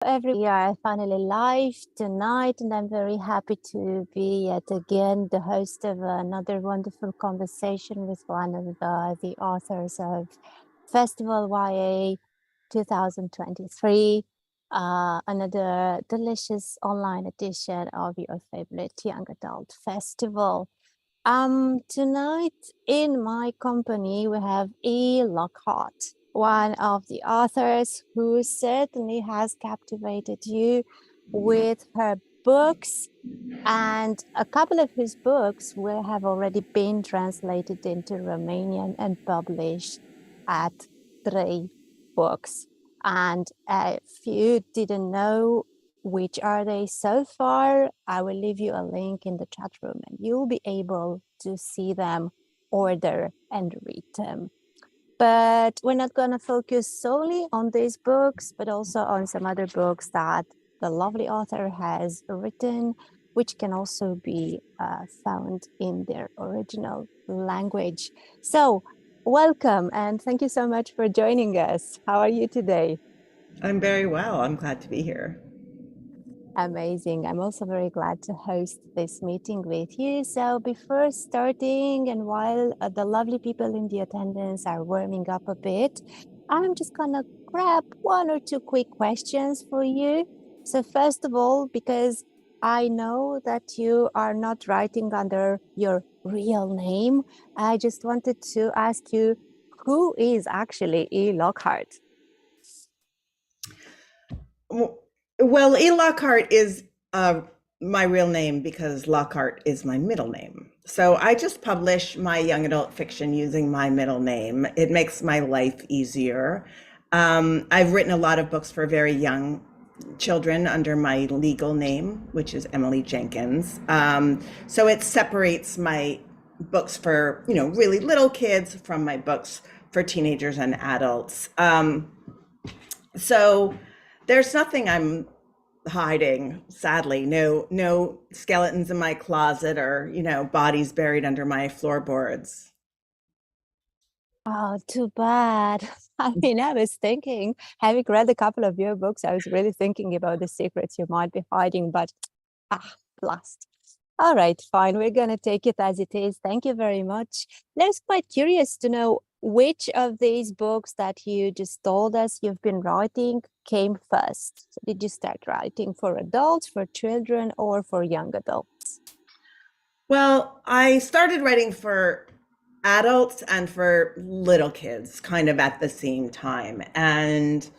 We are finally live tonight, and I'm very happy to be yet again the host of another wonderful conversation with one of the authors of FestivalYA 2023, another delicious online edition of your favorite young adult festival. Tonight in my company, we have Lockhart, one of the authors who certainly has captivated you with her books, and a couple of his books will have already been translated into Romanian and published at Trei Books. And if you didn't know which are they so far, I will leave you a link in the chat room and you'll be able to see them, order and read them. But we're not going to focus solely on these books, but also on some other books that the lovely author has written, which can also be found in their original language. So welcome and thank you so much for joining us. How are you today? I'm very well. I'm glad to be here. Amazing. I'm also very glad to host this meeting with you. So before starting, and while the lovely people in the attendance are warming up a bit, I'm just gonna grab one or two quick questions for you. So first of all, because I know that you are not writing under your real name, I just wanted to ask you, who is actually Lockhart? Well, Lockhart is my real name because Lockhart is my middle name. So I just publish my young adult fiction using my middle name. It makes my life easier. I've written a lot of books for very young children under my legal name, which is Emily Jenkins. So it separates my books for, really little kids from my books for teenagers and adults. So there's nothing I'm hiding, sadly. No skeletons in my closet or, bodies buried under my floorboards. Oh, too bad. I mean, I was thinking, having read a couple of your books, I was really thinking about the secrets you might be hiding, but blast. All right, fine. We're going to take it as it is. Thank you very much. I was quite curious to know which of these books that you just told us you've been writing came first. So did you start writing for adults, for children, or for young adults? Well, I started writing for adults and for little kids kind of at the same time. And,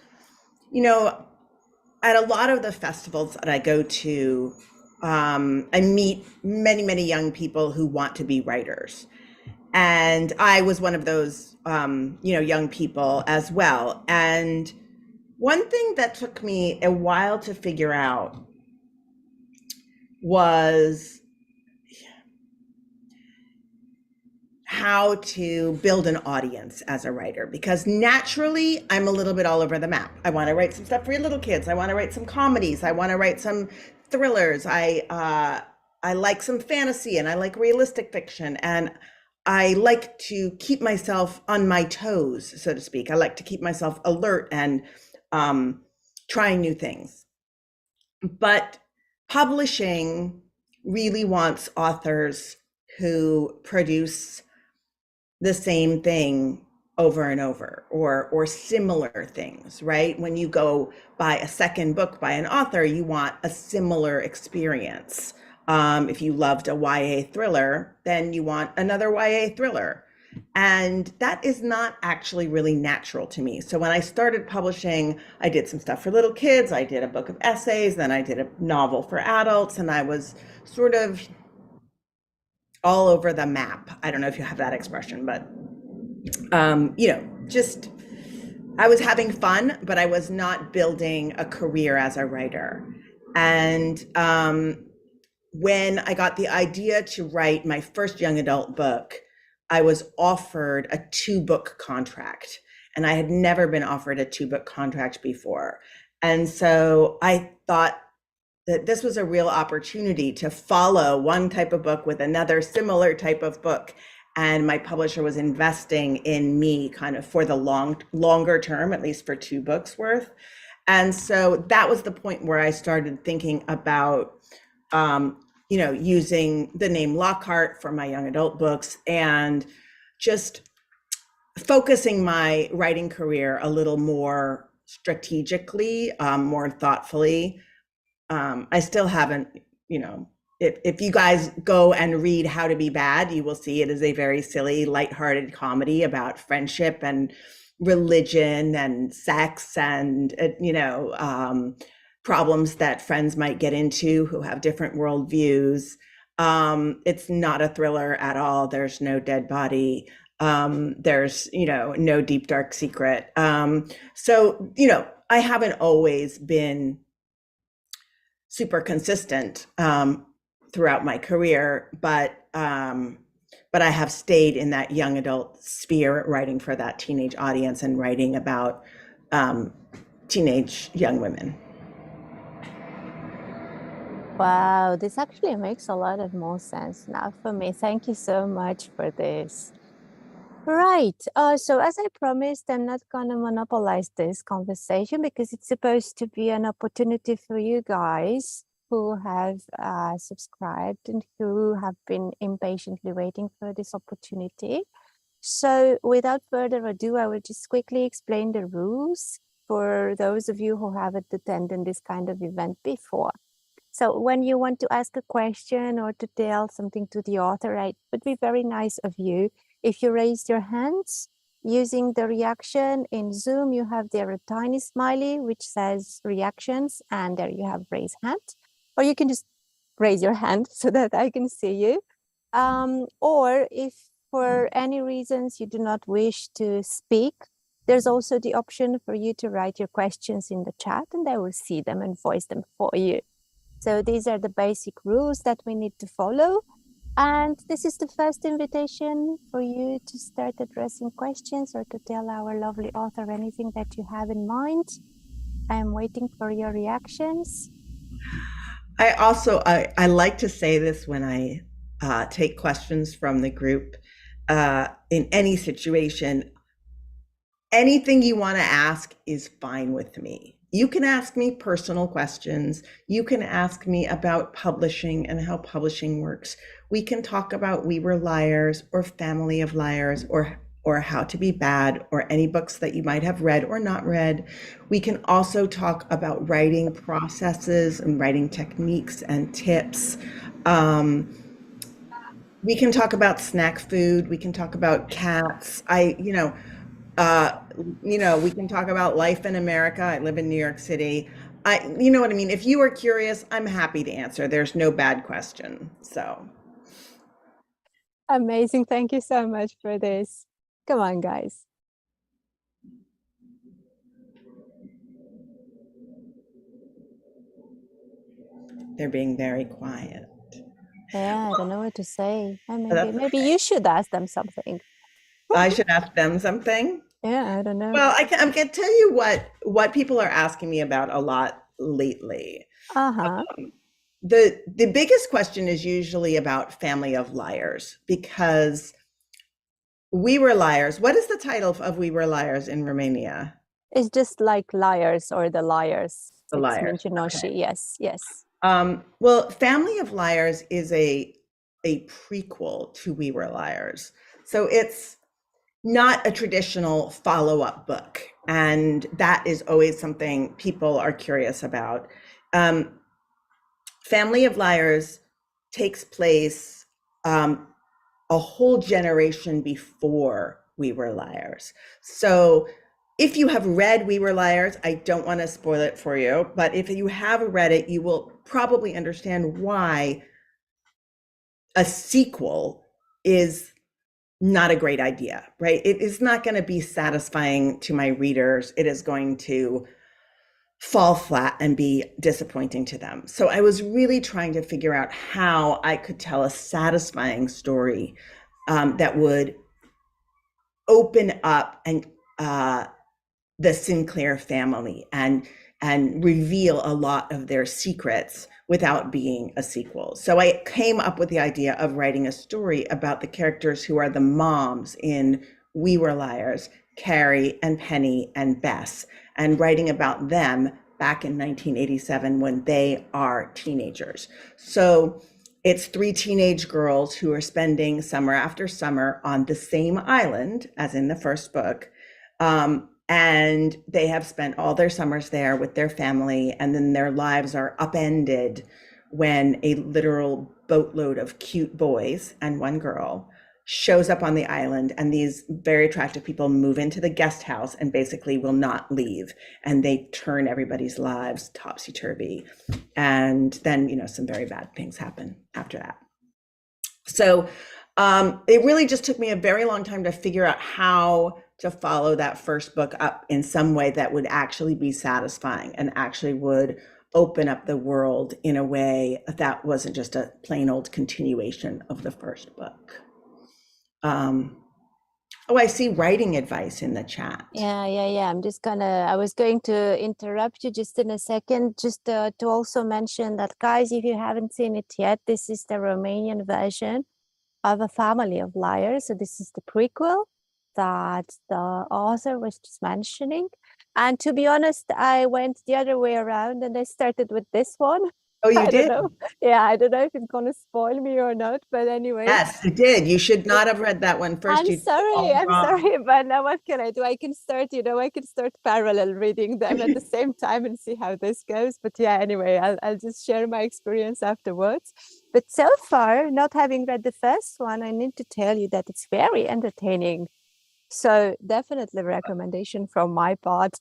at a lot of the festivals that I go to, I meet many, many young people who want to be writers. And I was one of those, young people as well. And one thing that took me a while to figure out was how to build an audience as a writer, because naturally I'm a little bit all over the map. I want to write some stuff for little kids. I want to write some comedies. I want to write some thrillers. I like some fantasy and I like realistic fiction. And I like to keep myself on my toes, so to speak. I like to keep myself alert and trying new things. But publishing really wants authors who produce the same thing over and over, or similar things, right? When you go buy a second book by an author, you want a similar experience. If you loved a YA thriller, then you want another YA thriller. And that is not actually really natural to me. So when I started publishing, I did some stuff for little kids. I did a book of essays, then I did a novel for adults, and I was sort of all over the map. I don't know if you have that expression, but, just I was having fun, but I was not building a career as a writer. And when I got the idea to write my first young adult book, I was offered a 2-book contract, and I had never been offered a 2-book contract before. And so I thought that this was a real opportunity to follow one type of book with another similar type of book. And my publisher was investing in me kind of for the longer term, at least for 2 books worth. And so that was the point where I started thinking about, using the name Lockhart for my young adult books and just focusing my writing career a little more strategically, more thoughtfully. I still haven't, if you guys go and read How to Be Bad, you will see it is a very silly, lighthearted comedy about friendship and religion and sex and, problems that friends might get into who have different worldviews. It's not a thriller at all. There's no dead body. There's, no deep, dark secret. So, I haven't always been super consistent throughout my career, but I have stayed in that young adult sphere, writing for that teenage audience and writing about teenage young women. Wow, this actually makes a lot of more sense now for me. Thank you so much for this. Right. So as I promised, I'm not going to monopolize this conversation because it's supposed to be an opportunity for you guys who have subscribed and who have been impatiently waiting for this opportunity. So without further ado, I will just quickly explain the rules for those of you who haven't attended this kind of event before. So when you want to ask a question or to tell something to the author, it would be very nice of you if you raise your hands using the reaction. In Zoom, you have there a tiny smiley which says reactions, and there you have raise hand. Or you can just raise your hand so that I can see you. Or if for any reasons you do not wish to speak, there's also the option for you to write your questions in the chat and I will see them and voice them for you. So these are the basic rules that we need to follow. And this is the first invitation for you to start addressing questions or to tell our lovely author anything that you have in mind. I'm waiting for your reactions. I like to say this when I take questions from the group in any situation. Anything you want to ask is fine with me. You can ask me personal questions. You can ask me about publishing and how publishing works. We can talk about We Were Liars or Family of Liars or How to Be Bad or any books that you might have read or not read. We can also talk about writing processes and writing techniques and tips. We can talk about snack food. We can talk about cats. We can talk about life in America. I live in New York City. You know what I mean? If you are curious, I'm happy to answer. There's no bad question. So. Amazing. Thank you so much for this. Come on, guys. They're being very quiet. Yeah, I don't know what to say. Maybe you should ask them something. I should ask them something? Yeah, I don't know. Well, I can tell you what people are asking me about a lot lately. The biggest question is usually about Family of Liars, because We Were Liars. What is the title of We Were Liars in Romania? It's just like Liars or The Liars. The Liars. Mincinoșii. Okay. Yes. Well, Family of Liars is a prequel to We Were Liars. So it's not a traditional follow-up book. And that is always something people are curious about. Family of Liars takes place a whole generation before We Were Liars. So if you have read We Were Liars, I don't want to spoil it for you, but if you have read it, you will probably understand why a sequel is not a great idea, right? It is not going to be satisfying to my readers. It is going to fall flat and be disappointing to them. So I was really trying to figure out how I could tell a satisfying story that would open up and the Sinclair family and reveal a lot of their secrets without being a sequel. So I came up with the idea of writing a story about the characters who are the moms in We Were Liars, Carrie and Penny and Bess, and writing about them back in 1987 when they are teenagers. So it's 3 teenage girls who are spending summer after summer on the same island as in the first book. And they have spent all their summers there with their family, and then their lives are upended when a literal boatload of cute boys and one girl shows up on the island, and these very attractive people move into the guest house and basically will not leave, and they turn everybody's lives topsy-turvy. And then, you know, some very bad things happen after that. So it really just took me a very long time to figure out how to follow that first book up in some way that would actually be satisfying and actually would open up the world in a way that wasn't just a plain old continuation of the first book. Oh, I see writing advice in the chat. Yeah. I was going to interrupt you just in a second, just to also mention that, guys, if you haven't seen it yet, this is the Romanian version of A Family of Liars. So this is the prequel that the author was just mentioning. And to be honest, I went the other way around and I started with this one. Oh, you did? Yeah, I don't know if it's going to spoil me or not, but anyway. Yes, you did. You should not have read that one first. I'm sorry, but now what can I do? I can start parallel reading them at the same time and see how this goes. But yeah, anyway, I'll just share my experience afterwards. But so far, not having read the first one, I need to tell you that it's very entertaining. So definitely recommendation from my part.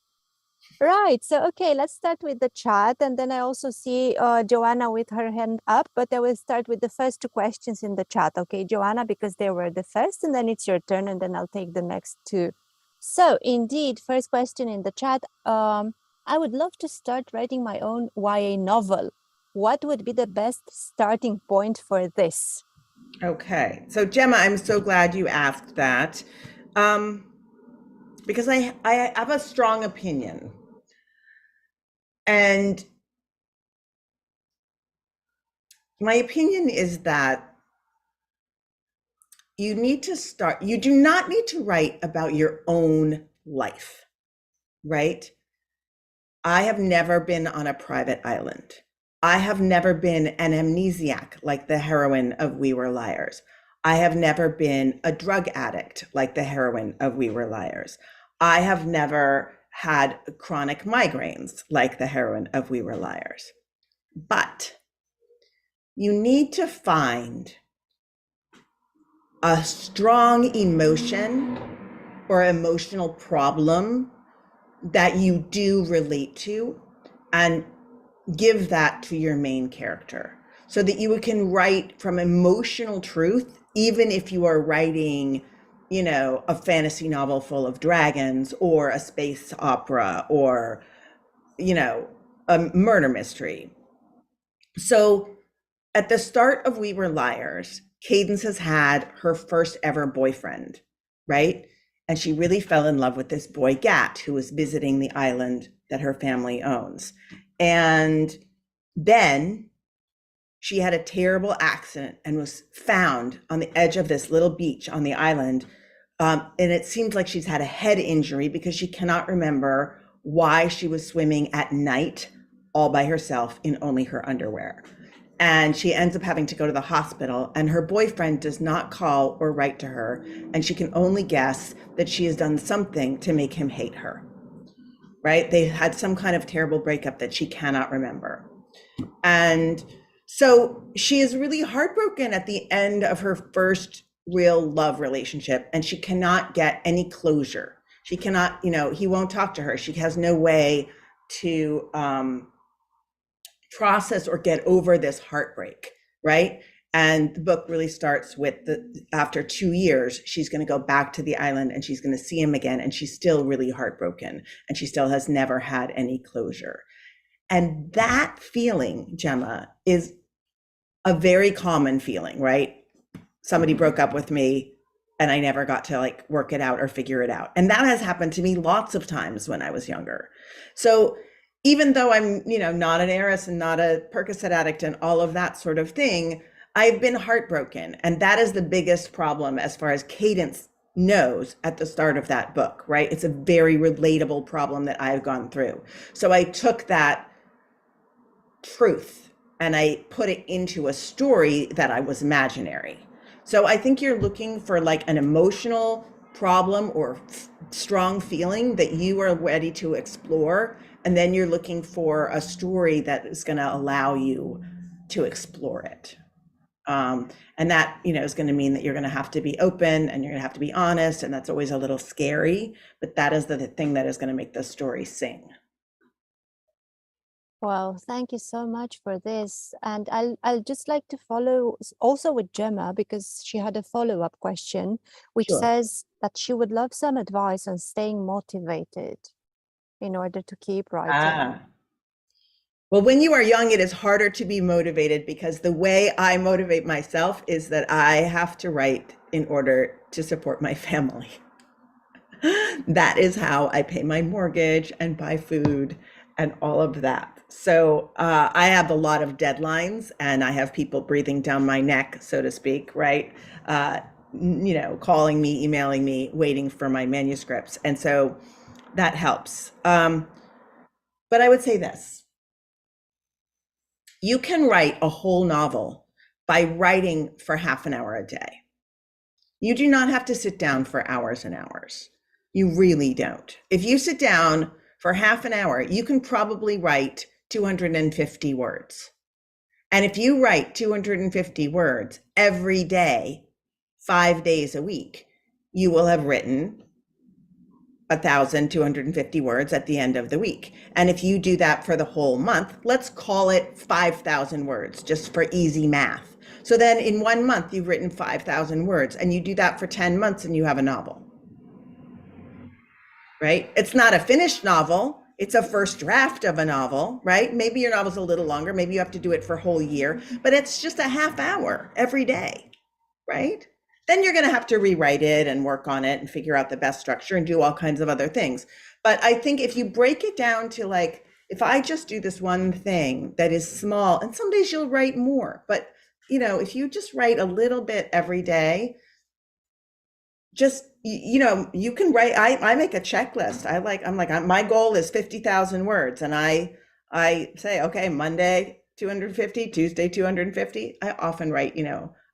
Right. So, okay, let's start with the chat. And then I also see Joanna with her hand up, but I will start with the first 2 questions in the chat. Okay, Joanna, because they were the first, and then it's your turn, and then I'll take the next 2. So indeed, first question in the chat. I would love to start writing my own YA novel. What would be the best starting point for this? Okay. So Gemma, I'm so glad you asked that. Because I have a strong opinion. And my opinion is that you do not need to write about your own life, right? I have never been on a private island. I have never been an amnesiac like the heroine of We Were Liars. I have never been a drug addict like the heroine of We Were Liars. I have never had chronic migraines like the heroine of We Were Liars. But you need to find a strong emotion or emotional problem that you do relate to and give that to your main character so that you can write from emotional truth, even if you are writing, you know, a fantasy novel full of dragons or a space opera or, you know, a murder mystery. So at the start of We Were Liars, Cadence has had her first ever boyfriend, right? And she really fell in love with this boy, Gat, who was visiting the island that her family owns. And then she had a terrible accident and was found on the edge of this little beach on the island. And it seems like she's had a head injury because she cannot remember why she was swimming at night all by herself in only her underwear. And she ends up having to go to the hospital, and her boyfriend does not call or write to her. And she can only guess that she has done something to make him hate her, right? They had some kind of terrible breakup that she cannot remember. And so she is really heartbroken at the end of her first real love relationship, and she cannot get any closure. She cannot, you know, he won't talk to her. She has no way to process or get over this heartbreak, right? And the book really starts with after 2 years, she's going to go back to the island and she's going to see him again, and she's still really heartbroken, and she still has never had any closure. And that feeling, Gemma, is a very common feeling, right? Somebody broke up with me and I never got to like work it out or figure it out. And that has happened to me lots of times when I was younger. So even though I'm, you know, not an heiress and not a Percocet addict and all of that sort of thing, I've been heartbroken. And that is the biggest problem as far as Cadence knows at the start of that book, right? It's a very relatable problem that I've gone through. So I took that truth and I put it into a story that I was imaginary. So I think you're looking for like an emotional problem or strong feeling that you are ready to explore. And then you're looking for a story that is going to allow you to explore it. And that, is going to mean that you're going to have to be open and you're going to have to be honest. And that's always a little scary, but that is the thing that is going to make the story sing. Well, thank you so much for this. And I'll just like to follow also with Gemma, because she had a follow-up question, which Sure. says that she would love some advice on staying motivated in order to keep writing. Well, when you are young, it is harder to be motivated because the way I motivate myself is that I have to write in order to support my family. That is how I pay my mortgage and buy food and all of that. So I have a lot of deadlines and I have people breathing down my neck, so to speak, right? Calling me, emailing me, waiting for my manuscripts. And so that helps. But I would say this. You can write a whole novel by writing for half an hour a day. You do not have to sit down for hours and hours. You really don't. If you sit down for half an hour, you can probably write 250 words. And if you write 250 words every day, 5 days a week, you will have written 1,250 words at the end of the week. And if you do that for the whole month, let's call it 5,000 words, just for easy math. So then in 1 month, you've written 5,000 words, and you do that for 10 months and you have a novel, right? It's not a finished novel. It's a first draft of a novel, right? Maybe your novel's a little longer. Maybe you have to do it for a whole year, but it's just a half hour every day, right? Then you're going to have to rewrite it and work on it and figure out the best structure and do all kinds of other things. But I think if you break it down to like, if I just do this one thing that is small, and some days you'll write more, but if you just write a little bit every day, just, you can write, I make a checklist. My goal is 50,000 words. And I say, okay, Monday, 250, Tuesday, 250. I often write,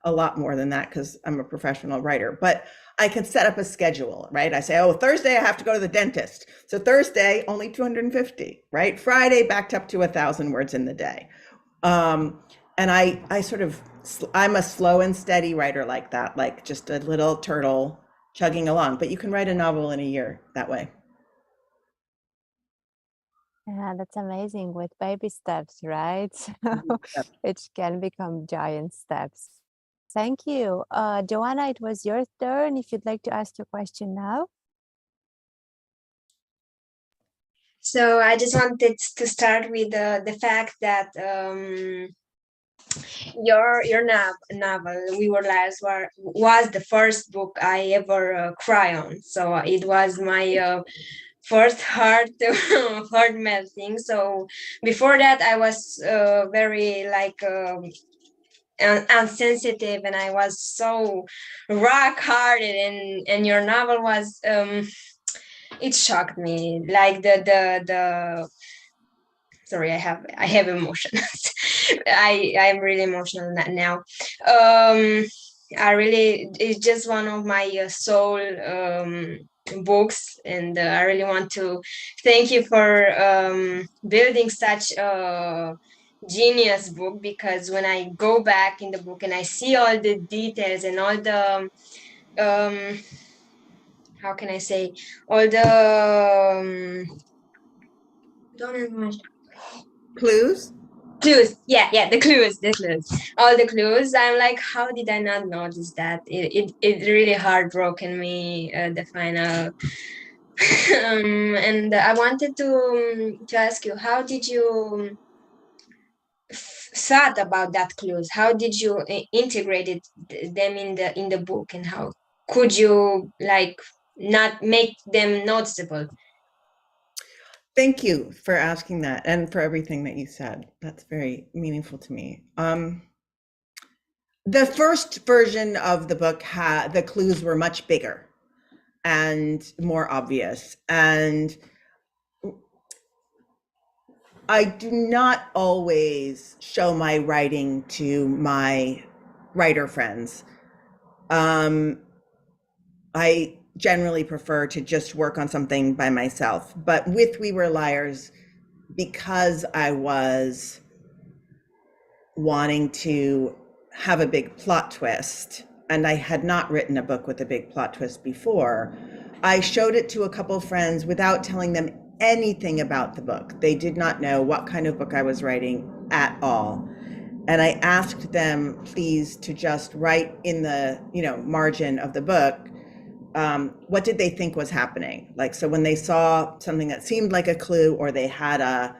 a lot more than that because I'm a professional writer, but I can set up a schedule, right? I say, Thursday I have to go to the dentist. So Thursday, only 250, right? Friday backed up to 1,000 words in the day. And I'm a slow and steady writer like that, like just a little turtle chugging along, but you can write a novel in a year that way. Yeah, that's amazing, with baby steps, right? It can become giant steps. Thank you. Joanna, it was your turn. If you'd like to ask your question now. So I just wanted to start with the fact that your novel, We Were Liars, was the first book I ever cry on. So it was my first heart melting. So before that, I was very insensitive, and I was so rock hearted, and your novel was it shocked me, like the sorry, I have emotions. I'm really emotional now. It's just one of my soul books, and I really want to thank you for building such a genius book, because when I go back in the book and I see all the details and all the how can I say, all the Clues? Yeah, the clues, all the clues. I'm like, how did I not notice that? It really heartbroken me, the final. And I wanted to ask you, how did you thought about that clues? How did you integrate them in the book, and how could you not make them noticeable? Thank you for asking that and for everything that you said. That's very meaningful to me. The first version of the book, the clues were much bigger. and more obvious. And I do not always show my writing to my writer friends. I generally prefer to just work on something by myself. But with We Were Liars, because I was wanting to have a big plot twist, and I had not written a book with a big plot twist before, I showed it to a couple friends without telling them anything about the book. They did not know what kind of book I was writing at all. And I asked them, please, to just write in the, margin of the book, what did they think was happening? Like, so when they saw something that seemed like a clue, or they had a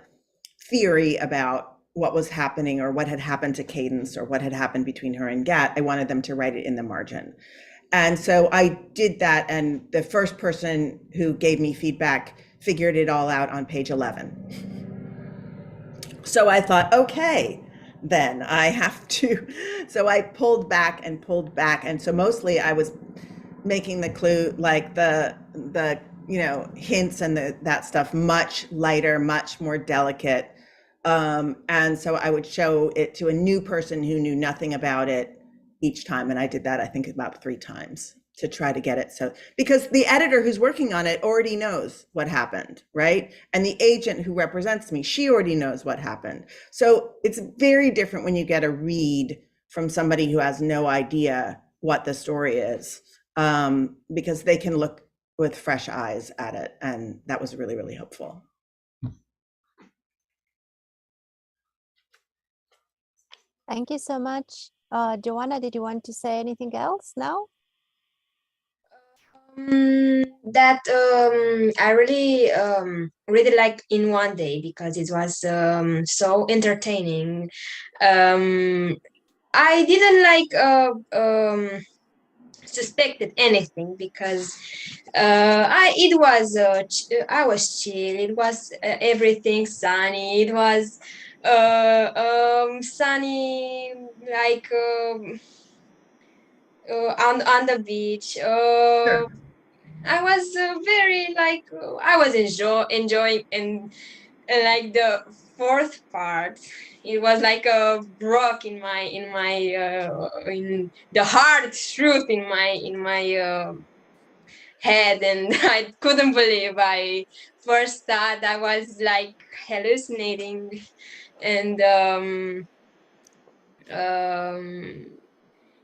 theory about what was happening or what had happened to Cadence or what had happened between her and Gat, I wanted them to write it in the margin. And so I did that. And the first person who gave me feedback figured it all out on page 11. So I thought, okay, then I have to. So I pulled back. And so mostly I was making the clue, like the hints and that stuff much lighter, much more delicate. And so I would show it to a new person who knew nothing about it each time. And I did that, I think, about 3 times to try to get it. So, because the editor who's working on it already knows what happened, right? And the agent who represents me, she already knows what happened. So it's very different when you get a read from somebody who has no idea what the story is, because they can look with fresh eyes at it. And that was really, really helpful. Thank you so much. Joanna, did you want to say anything else now? That I really read it like in one day because it was so entertaining. I didn't suspected anything because I was chill. It was everything sunny. It was sunny, like on the beach. Sure. I was I was enjoying, and like the fourth part, it was like a rock in the hard truth in my head, and I couldn't believe. I first thought I was like hallucinating, and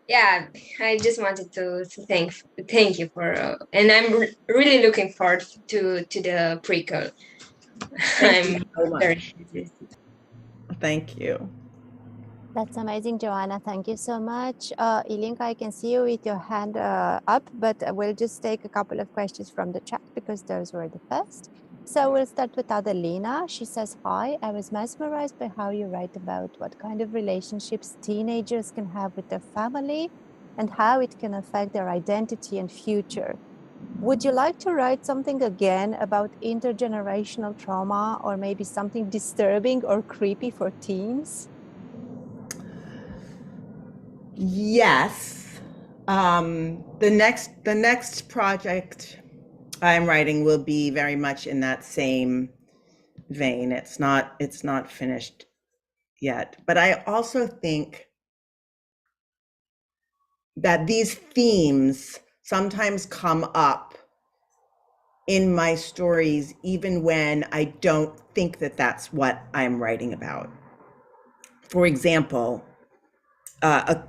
yeah, I just wanted to thank you for, and I'm really looking forward to the prequel. Thank you so much. Very interested. Thank you. That's amazing, Joanna. Thank you so much. Ilinka, I can see you with your hand up, but we'll just take a couple of questions from the chat because those were the first. So we'll start with Adelina. She says, hi, I was mesmerized by how you write about what kind of relationships teenagers can have with their family and how it can affect their identity and future. Would you like to write something again about intergenerational trauma, or maybe something disturbing or creepy for teens? Yes. The next project I'm writing will be very much in that same vein. It's not finished yet, but I also think that these themes sometimes come up in my stories, even when I don't think that that's what I'm writing about. For example, a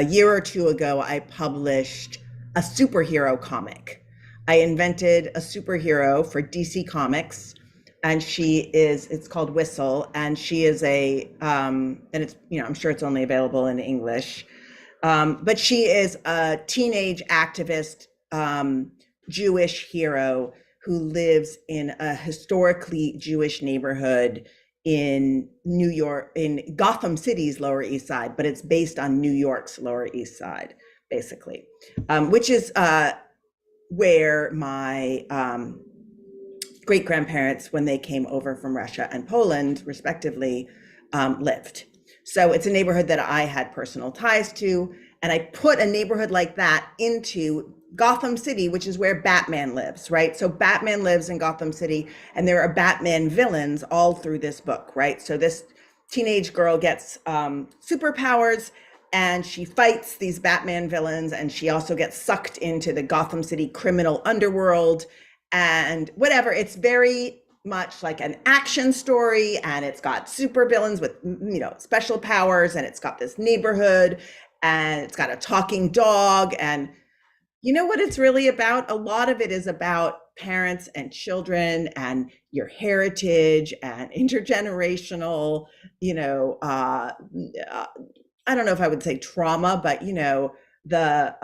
year or two ago, I published a superhero comic. I invented a superhero for DC Comics, and it's called Whistle, and she is and it's, I'm sure it's only available in English, but she is a teenage activist Jewish hero who lives in a historically Jewish neighborhood in New York, in Gotham City's Lower East Side, but it's based on New York's Lower East Side, basically, which is where my great-grandparents, when they came over from Russia and Poland, respectively, lived. So it's a neighborhood that I had personal ties to, and I put a neighborhood like that into Gotham City, which is where Batman lives, right? So Batman lives in Gotham City, and there are Batman villains all through this book, right? So this teenage girl gets superpowers, and she fights these Batman villains, and she also gets sucked into the Gotham City criminal underworld and whatever. It's very much like an action story, and it's got super villains with, you know, special powers, and it's got this neighborhood, and it's got a talking dog. And you know what it's really about? A lot of it is about parents and children and your heritage and intergenerational, you know, I don't know if I would say trauma, but, you know, the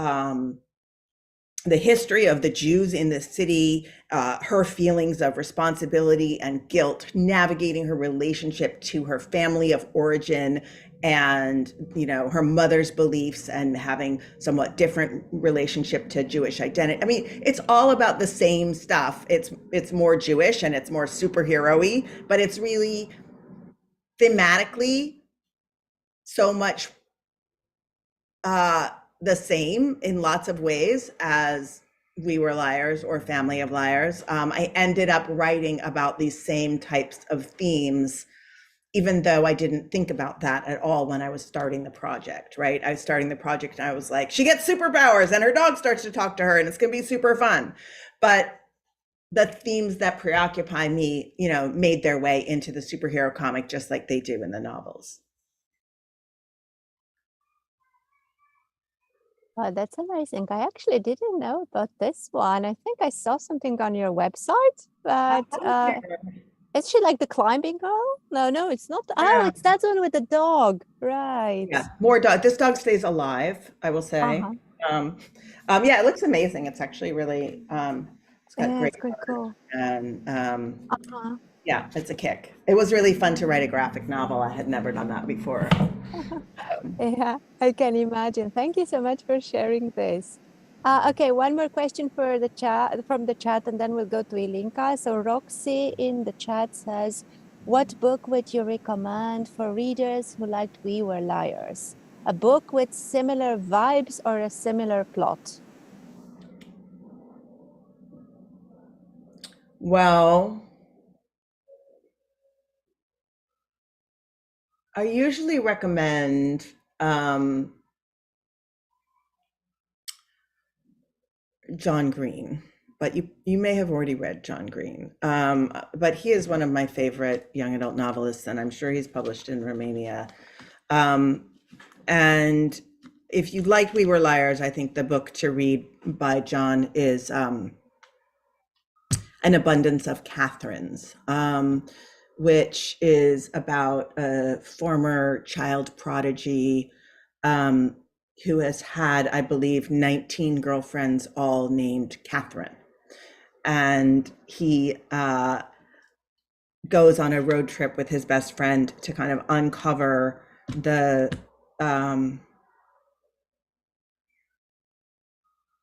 history of the Jews in the city, her feelings of responsibility and guilt, navigating her relationship to her family of origin, and, you know, her mother's beliefs and having somewhat different relationship to Jewish identity. I mean, it's all about the same stuff. It's more Jewish and it's more superhero-y, but it's really thematically so much the same in lots of ways as We Were Liars or Family of Liars. I ended up writing about these same types of themes, even though I didn't think about that at all when I was starting the project, right? I was starting the project and I was like, she gets superpowers and her dog starts to talk to her and it's gonna be super fun. But the themes that preoccupy me, you know, made their way into the superhero comic just like they do in the novels. Oh, that's amazing. I actually didn't know about this one. I think I saw something on your website, but is she like the climbing girl? No, it's not. Oh, it's that one with the dog, right? Yeah, more dog. This dog stays alive, I will say. Yeah, it looks amazing. It's actually really, it's got great quite cool. And yeah, it's a kick. It was really fun to write a graphic novel. I had never done that before. Yeah, I can imagine. Thank you so much for sharing this. Okay, one more question for the chat, from the chat, and then we'll go to Ilinka. So Roxy in the chat says, what book would you recommend for readers who liked We Were Liars? A book with similar vibes or a similar plot? Well, I usually recommend John Green, but you may have already read John Green. But he is one of my favorite young adult novelists, and I'm sure he's published in Romania. And if you like We Were Liars, I think the book to read by John is An Abundance of Catherines, which is about a former child prodigy who has had, I believe, 19 girlfriends, all named Catherine. And he goes on a road trip with his best friend to kind of uncover the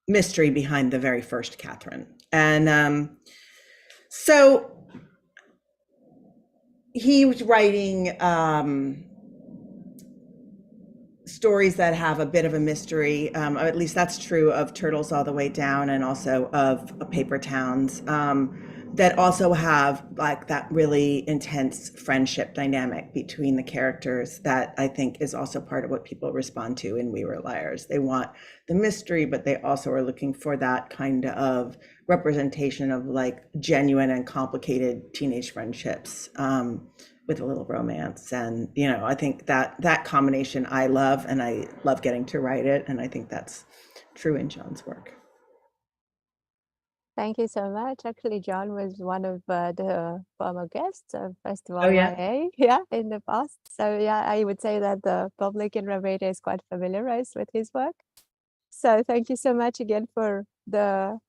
mystery behind the very first Catherine. And so he was writing stories that have a bit of a mystery, or at least that's true of Turtles All the Way Down and also of Paper Towns, that also have like that really intense friendship dynamic between the characters that I think is also part of what people respond to in We Were Liars. They want the mystery, but they also are looking for that kind of representation of like genuine and complicated teenage friendships with a little romance. And, you know, I think that combination I love, and I love getting to write it. And I think that's true in John's work. Thank you so much. Actually, John was one of the former guests of FestivalYA, in the past. So yeah, I would say that the public in Romania is quite familiarized with his work. So thank you so much again for the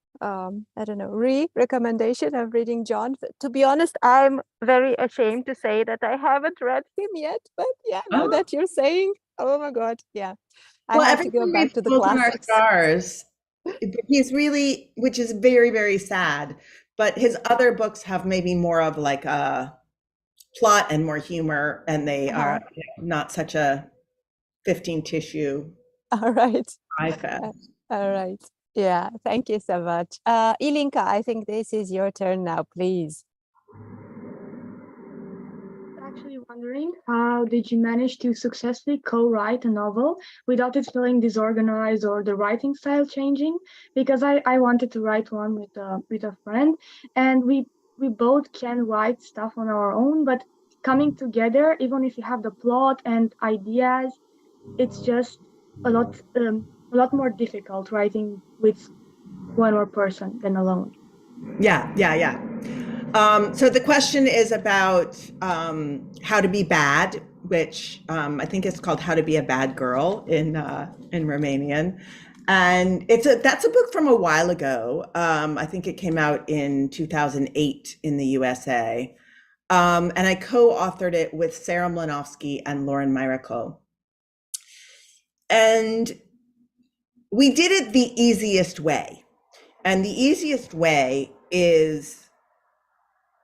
recommendation of reading John. To be honest, I'm very ashamed to say that I haven't read him yet. But yeah, now that you're saying, oh my God, yeah, I have to go back to the classics. Stars. He's really, which is very, very sad, but his other books have maybe more of like a plot and more humor, and they are not such a 15 tissue All right. iFest. All right. Yeah, thank you so much. Ilinka, I think this is your turn now, please. Actually wondering, how did you manage to successfully co-write a novel without it feeling disorganized or the writing style changing? Because I wanted to write one with a friend, and we both can write stuff on our own, but coming together, even if you have the plot and ideas, it's just a lot more difficult writing with one more person than alone. Yeah. So the question is about how to be bad, which I think it's called How to Be a Bad Girl in Romanian. And that's a book from a while ago. I think it came out in 2008 in the USA. And I co-authored it with Sarah Mlanovsky and Lauren Myrico. And we did it the easiest way. And the easiest way is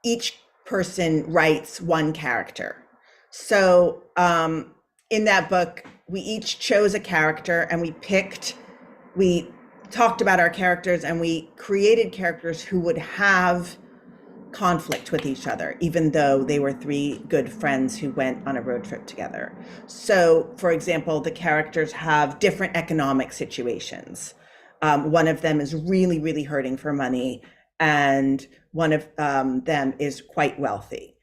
each person writes one character. So in that book, we each chose a character and we talked about our characters and we created characters who would have conflict with each other, even though they were three good friends who went on a road trip together. So, for example, the characters have different economic situations. One of them is really, really hurting for money, and one of them is quite wealthy.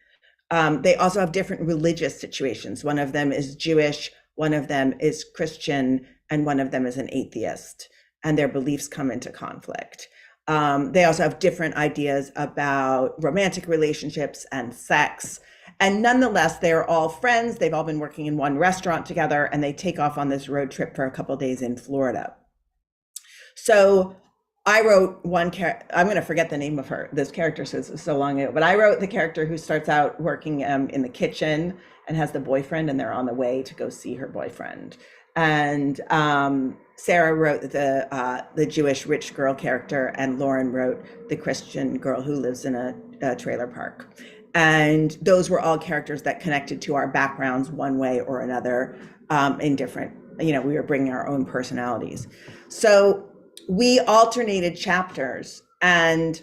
They also have different religious situations. One of them is Jewish, one of them is Christian, and one of them is an atheist, and their beliefs come into conflict. They also have different ideas about romantic relationships and sex. And nonetheless, they're all friends. They've all been working in one restaurant together, and they take off on this road trip for a couple of days in Florida. So I wrote one character, I'm going to forget the name of this character, so it's so long ago, but I wrote the character who starts out working in the kitchen and has the boyfriend, and they're on the way to go see her boyfriend. And Sarah wrote the Jewish rich girl character, and Lauren wrote the Christian girl who lives in a trailer park. And those were all characters that connected to our backgrounds one way or another, in different, we were bringing our own personalities. So we alternated chapters, and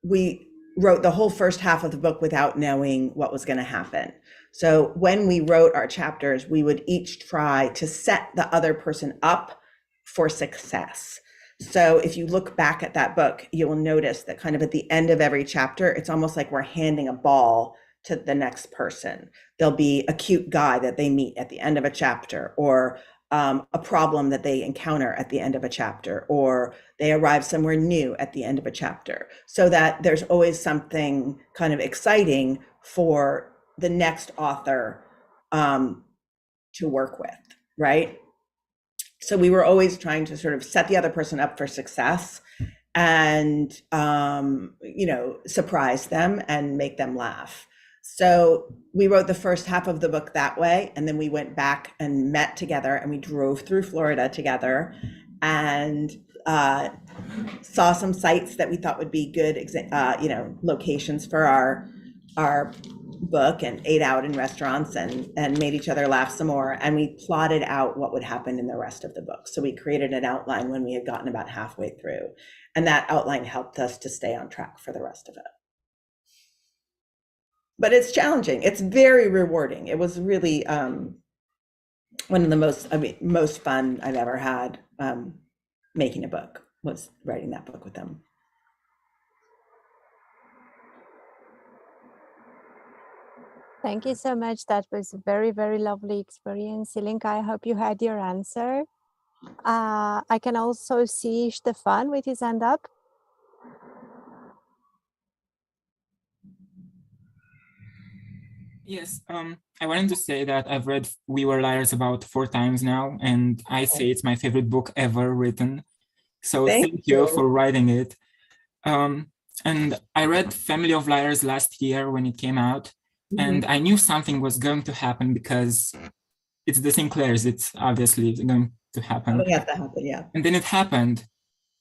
we wrote the whole first half of the book without knowing what was going to happen. So when we wrote our chapters, we would each try to set the other person up for success. So if you look back at that book, you will notice that kind of at the end of every chapter, it's almost like we're handing a ball to the next person. There'll be a cute guy that they meet at the end of a chapter, or a problem that they encounter at the end of a chapter, or they arrive somewhere new at the end of a chapter, so that there's always something kind of exciting for the next author to work with, right? So we were always trying to sort of set the other person up for success and, surprise them and make them laugh. So we wrote the first half of the book that way, and then we went back and met together, and we drove through Florida together and saw some sites that we thought would be good, locations for our book, and ate out in restaurants and made each other laugh some more. And we plotted out what would happen in the rest of the book. So we created an outline when we had gotten about halfway through, and that outline helped us to stay on track for the rest of it. But it's challenging. It's very rewarding. It was really one of the most fun I've ever had making a book, was writing that book with them. Thank you so much. That was a very, very lovely experience. Ilinka, I hope you had your answer. I can also see Stefan with his hand up. Yes, I wanted to say that I've read We Were Liars about 4 times now, and I say it's my favorite book ever written. So thank you for writing it. And I read Family of Liars last year when it came out, and I knew something was going to happen because it's the Sinclairs. It's obviously going to happen. It has to happen, yeah. And then it happened,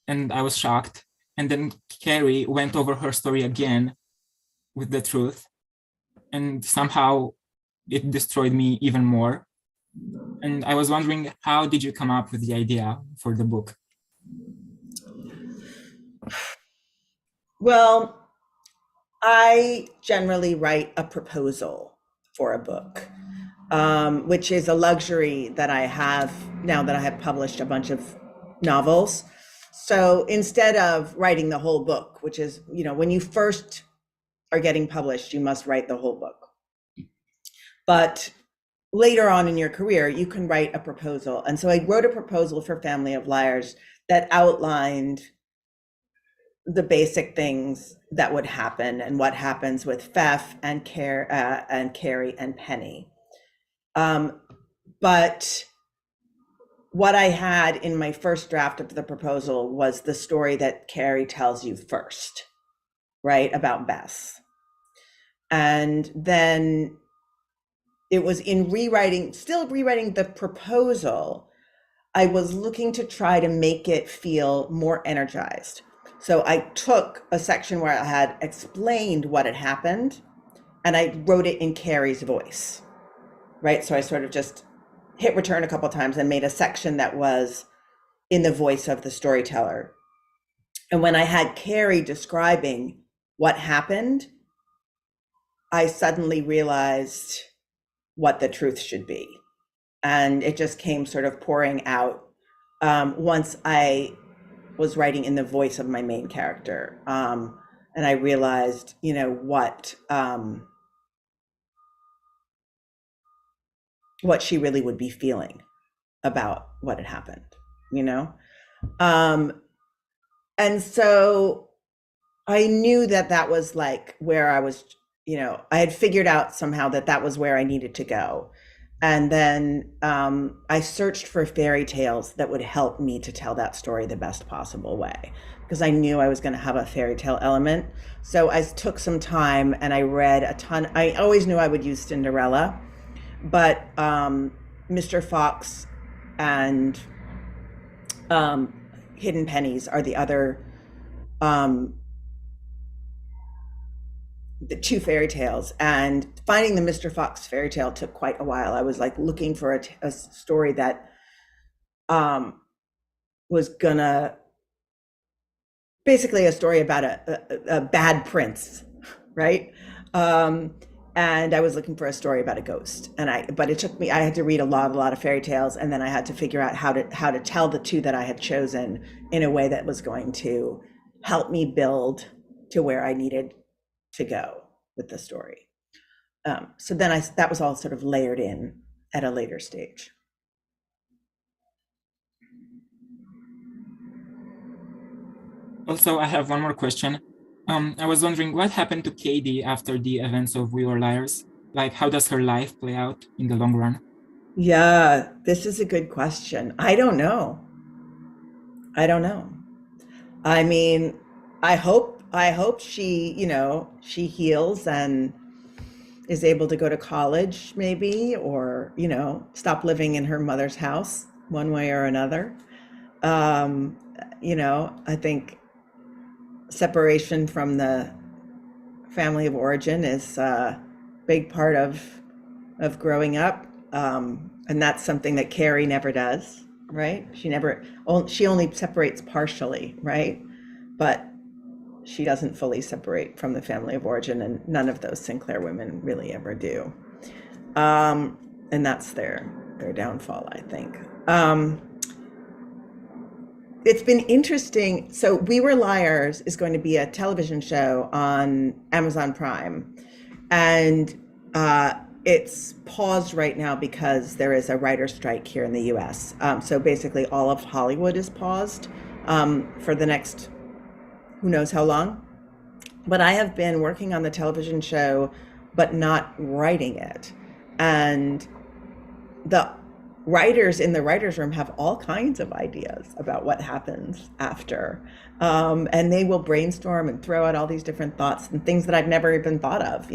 and I was shocked. And then Carrie went over her story again with the truth. And somehow it destroyed me even more. And I was wondering, how did you come up with the idea for the book? Well, I generally write a proposal for a book, which is a luxury that I have now that I have published a bunch of novels. So instead of writing the whole book, which is, when you first are getting published, you must write the whole book. But later on in your career, you can write a proposal. And so I wrote a proposal for Family of Liars that outlined the basic things that would happen and what happens with Pfeff and Carrie and Penny. But what I had in my first draft of the proposal was the story that Carrie tells you first, right, about Bess. And then it was in still rewriting the proposal, I was looking to try to make it feel more energized. So I took a section where I had explained what had happened and I wrote it in Carrie's voice, right? So I sort of just hit return a couple of times and made a section that was in the voice of the storyteller. And when I had Carrie describing what happened, I suddenly realized what the truth should be. And it just came sort of pouring out once I was writing in the voice of my main character. And I realized, what she really would be feeling about what had happened, and so I knew that was like where I was, I had figured out somehow that was where I needed to go. And then I searched for fairy tales that would help me to tell that story the best possible way, because I knew I was going to have a fairy tale element. So I took some time and I read a ton. I always knew I would use Cinderella, but Mr. Fox and Hidden Pennies are the other the two fairy tales, and finding the Mr. Fox fairy tale took quite a while. I was like looking for a story that was gonna basically a story about a bad prince, right? And I was looking for a story about a ghost, but it took me. I had to read a lot of fairy tales, and then I had to figure out how to tell the two that I had chosen in a way that was going to help me build to where I needed to go with the story. So then that was all sort of layered in at a later stage. Also, I have one more question. I was wondering what happened to Katie after the events of We Were Liars? Like, how does her life play out in the long run? Yeah, this is a good question. I don't know. I mean, I hope she, she heals and is able to go to college maybe, or, stop living in her mother's house one way or another. I think separation from the family of origin is a big part of growing up. And that's something that Carrie never does, right? She only separates partially, right? But she doesn't fully separate from the family of origin, and none of those Sinclair women really ever do. And that's their downfall, I think. It's been interesting. So We Were Liars is going to be a television show on Amazon Prime, and it's paused right now because there is a writer's strike here in the US. So basically all of Hollywood is paused for the next who knows how long. But I have been working on the television show, but not writing it. And the writers in the writer's room have all kinds of ideas about what happens after. And they will brainstorm and throw out all these different thoughts and things that I've never even thought of,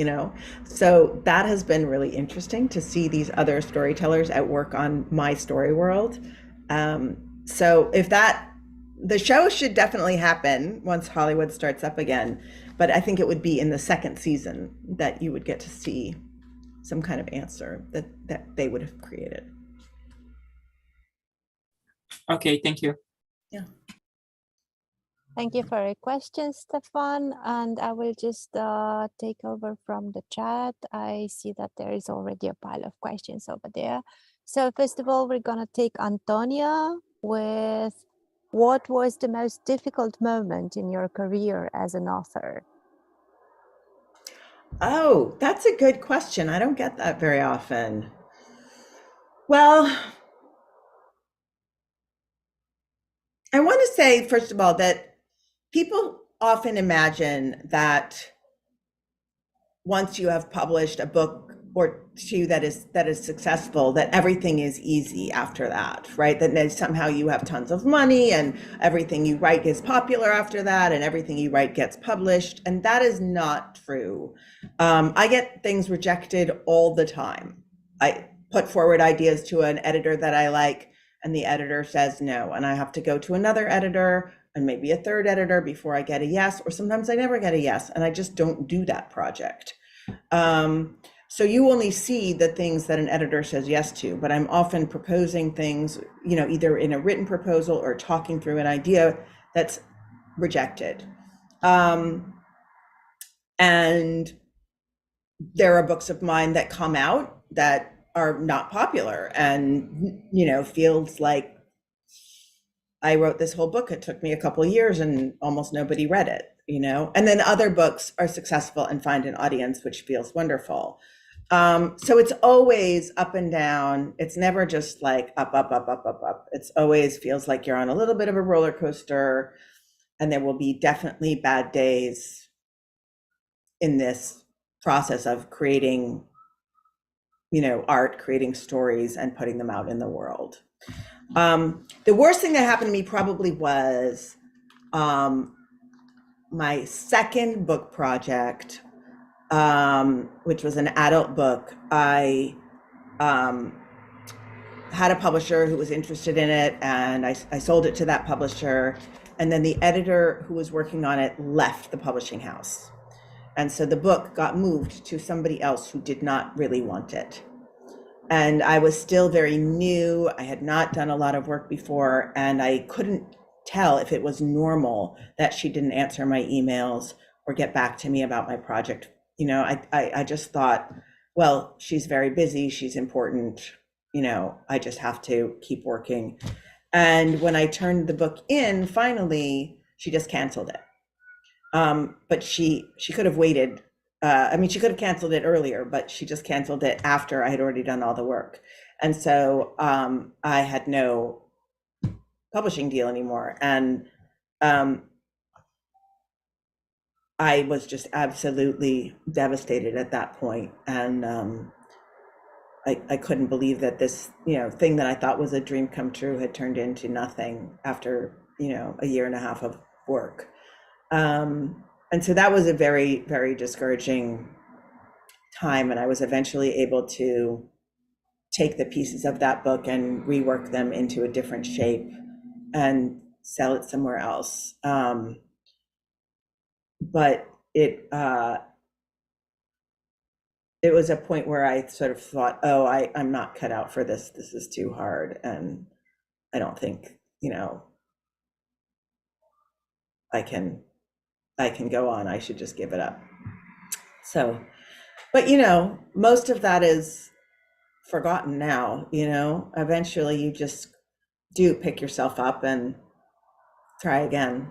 So that has been really interesting to see these other storytellers at work on my story world. So the show should definitely happen once Hollywood starts up again, but I think it would be in the second season that you would get to see some kind of answer that they would have created. Okay, thank you. Yeah. Thank you for your question, Stefan. And I will just take over from the chat. I see that there is already a pile of questions over there. So first of all, we're going to take Antonia with what was the most difficult moment in your career as an author? Oh, that's a good question. I don't get that very often. Well, I want to say, first of all, that people often imagine that once you have published a book or two that is successful, that everything is easy after that, right? That somehow you have tons of money and everything you write is popular after that and everything you write gets published. And that is not true. I get things rejected all the time. I put forward ideas to an editor that I like and the editor says no. And I have to go to another editor and maybe a third editor before I get a yes, or sometimes I never get a yes and I just don't do that project. So you only see the things that an editor says yes to, but I'm often proposing things, you know, either in a written proposal or talking through an idea that's rejected. And there are books of mine that come out that are not popular and, you know, feels like I wrote this whole book. It took me a couple of years and almost nobody read it, you know, and then other books are successful and find an audience, which feels wonderful. So it's always up and down. It's never just like up, up, up, up, up, up. It's always feels like you're on a little bit of a roller coaster and there will be definitely bad days in this process of creating, you know, art, creating stories and putting them out in the world. The worst thing that happened to me probably was my second book project, which was an adult book. I had a publisher who was interested in it and I sold it to that publisher. And then the editor who was working on it left the publishing house. And so the book got moved to somebody else who did not really want it. And I was still very new. I had not done a lot of work before, and I couldn't tell if it was normal that she didn't answer my emails or get back to me about my project. You know, I just thought, well, she's very busy, she's important, you know, I just have to keep working. And when I turned the book in, finally, she just canceled it. But she could have waited. I mean, she could have canceled it earlier, but she just canceled it after I had already done all the work. And so I had no publishing deal anymore. And I was just absolutely devastated at that point. And I couldn't believe that this, you know, thing that I thought was a dream come true had turned into nothing after, you know, a year and a half of work. And so that was a very, very discouraging time. And I was eventually able to take the pieces of that book and rework them into a different shape and sell it somewhere else. But it was a point where I sort of thought, oh, I'm not cut out for this. This is too hard. And I don't think, you know, I can go on. I should just give it up. So, but you know, most of that is forgotten now, you know. Eventually you just do pick yourself up and try again.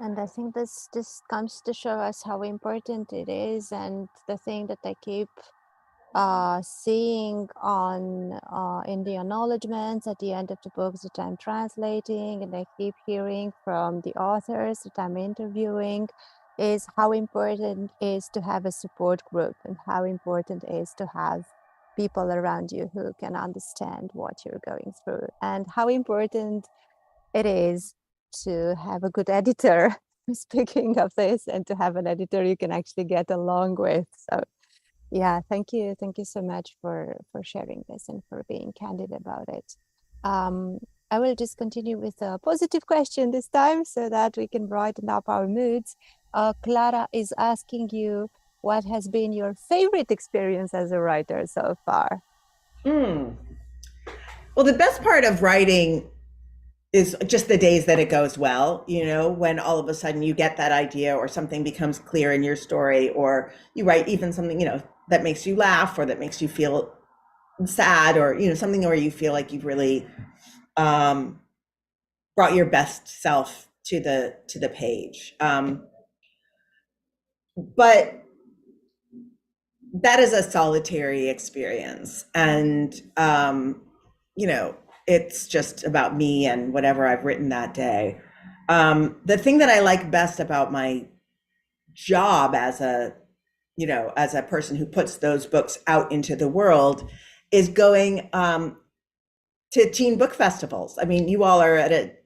And I think this comes to show us how important it is, and the thing that I keep seeing on in the acknowledgements at the end of the books that I'm translating, and I keep hearing from the authors that I'm interviewing, is how important it is to have a support group and how important it is to have people around you who can understand what you're going through, and how important it is to have a good editor. Speaking of this, and to have an editor you can actually get along with. So yeah, thank you so much for sharing this and for being candid about it. I will just continue with a positive question this time so that we can brighten up our moods. Clara is asking you, what has been your favorite experience as a writer so far? Well, the best part of writing is just the days that it goes well, when all of a sudden you get that idea or something becomes clear in your story, or you write even something, that makes you laugh or that makes you feel sad, or, something where you feel like you've really brought your best self to the page. But that is a solitary experience. And, it's just about me and whatever I've written that day. The thing that I like best about my job as a person who puts those books out into the world is going to teen book festivals. I mean, you all are at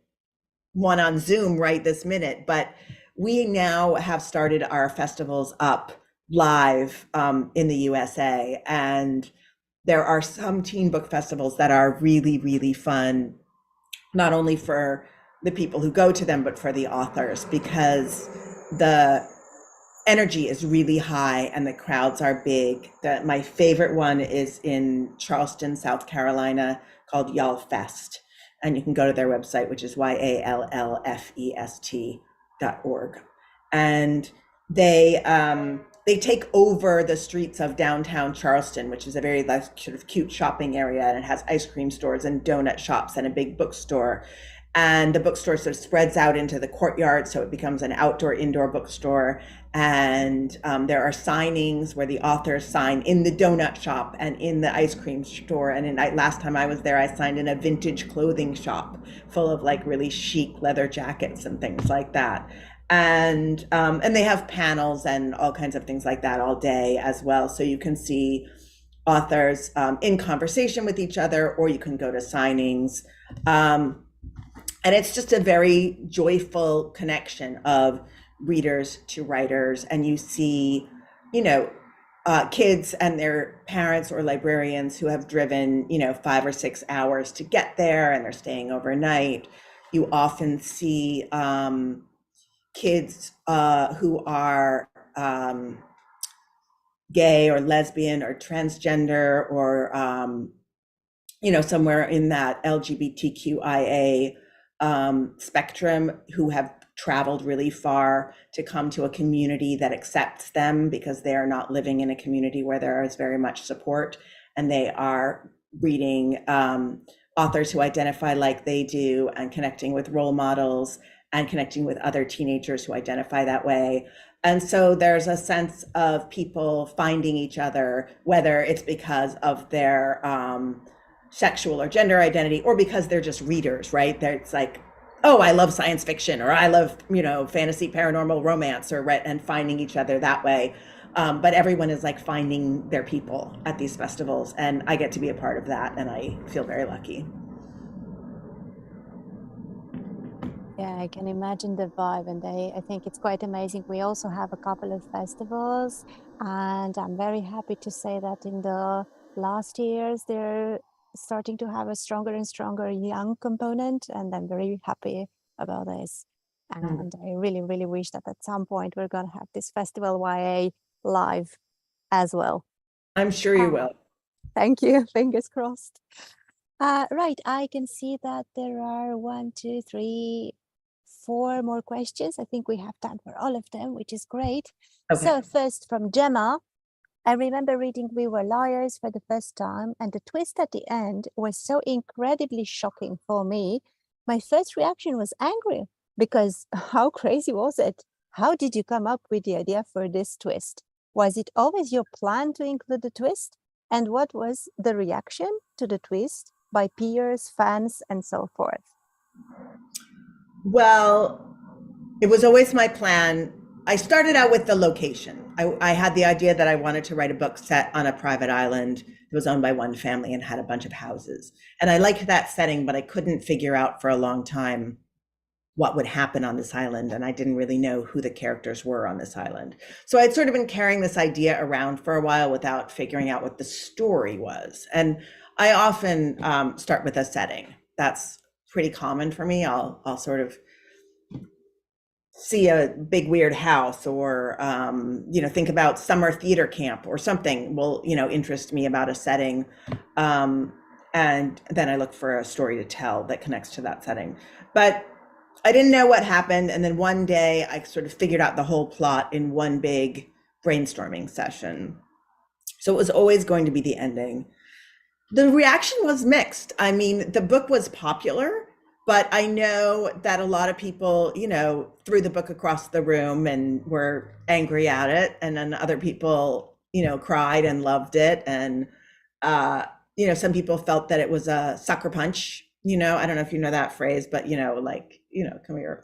one on Zoom right this minute, but we now have started our festivals up live in the USA, and there are some teen book festivals that are really, really fun, not only for the people who go to them, but for the authors, because the energy is really high and the crowds are big. My favorite one is in Charleston, South Carolina, called Y'all Fest. And you can go to their website, which is yallfest.org. And they take over the streets of downtown Charleston, which is a very sort of cute shopping area, and it has ice cream stores and donut shops and a big bookstore. And the bookstore sort of spreads out into the courtyard, so it becomes an outdoor-indoor bookstore. And there are signings where the authors sign in the donut shop and in the ice cream store. And last time I was there, I signed in a vintage clothing shop full of like really chic leather jackets and things like that. And they have panels and all kinds of things like that all day as well. So you can see authors in conversation with each other, or you can go to signings. And it's just a very joyful connection of readers to writers. And you see, kids and their parents or librarians who have driven, 5 or 6 hours to get there, and they're staying overnight. You often see kids who are gay or lesbian or transgender, or somewhere in that LGBTQIA spectrum, who have traveled really far to come to a community that accepts them, because they are not living in a community where there is very much support, and they are reading authors who identify like they do, and connecting with role models, and connecting with other teenagers who identify that way. And so there's a sense of people finding each other, whether it's because of their sexual or gender identity, or because they're just readers, right? It's like, oh, I love science fiction, or I love, fantasy, paranormal, romance, and finding each other that way. But everyone is like finding their people at these festivals, and I get to be a part of that, and I feel very lucky. Yeah, I can imagine the vibe, and I think it's quite amazing. We also have a couple of festivals, and I'm very happy to say that in the last years, they're starting to have a stronger and stronger young component, and I'm very happy about this. And I really, really wish that at some point we're going to have this FestivalYA live as well. I'm sure you will. Thank you. Fingers crossed. Right. I can see that there are 1, 2, 3, 4 more questions. I think we have time for all of them, which is great. Okay. So first from Gemma, I remember reading We Were Liars for the first time, and the twist at the end was so incredibly shocking for me. My first reaction was anger, because how crazy was it? How did you come up with the idea for this twist? Was it always your plan to include the twist? And what was the reaction to the twist by peers, fans, and so forth? Well, it was always my plan. I started out with the location. I had the idea that I wanted to write a book set on a private island that was owned by one family and had a bunch of houses. And I liked that setting, but I couldn't figure out for a long time what would happen on this island. And I didn't really know who the characters were on this island. So I'd sort of been carrying this idea around for a while without figuring out what the story was. And I often start with a setting. That's pretty common for me. I'll sort of see a big weird house, or you know, think about summer theater camp or something will, you know, interest me about a setting, and then I look for a story to tell that connects to that setting. But I didn't know what happened, and then one day I sort of figured out the whole plot in one big brainstorming session. So it was always going to be the ending. The reaction was mixed. I mean, the book was popular, but I know that a lot of people, you know, threw the book across the room and were angry at it. And then other people, you know, cried and loved it. And, you know, some people felt that it was a sucker punch. You know, I don't know if you know that phrase, but, you know, like, you know, come here,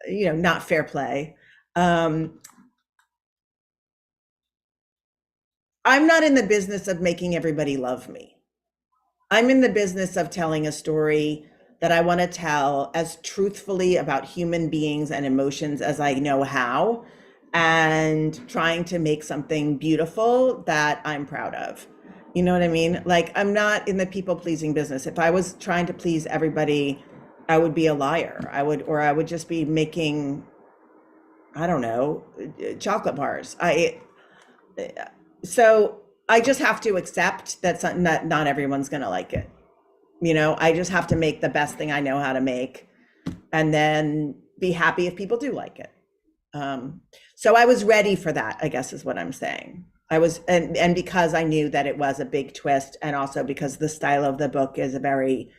you know, not fair play. I'm not in the business of making everybody love me. I'm in the business of telling a story that I want to tell as truthfully about human beings and emotions as I know how, and trying to make something beautiful that I'm proud of. You know what I mean? Like, I'm not in the people-pleasing business. If I was trying to please everybody, I would be a liar. I would just be making, I don't know, chocolate bars. So I just have to accept that not everyone's going to like it. You know, I just have to make the best thing I know how to make, and then be happy if people do like it. So I was ready for that, I guess is what I'm saying. I was, and because I knew that it was a big twist, and also because the style of the book is a very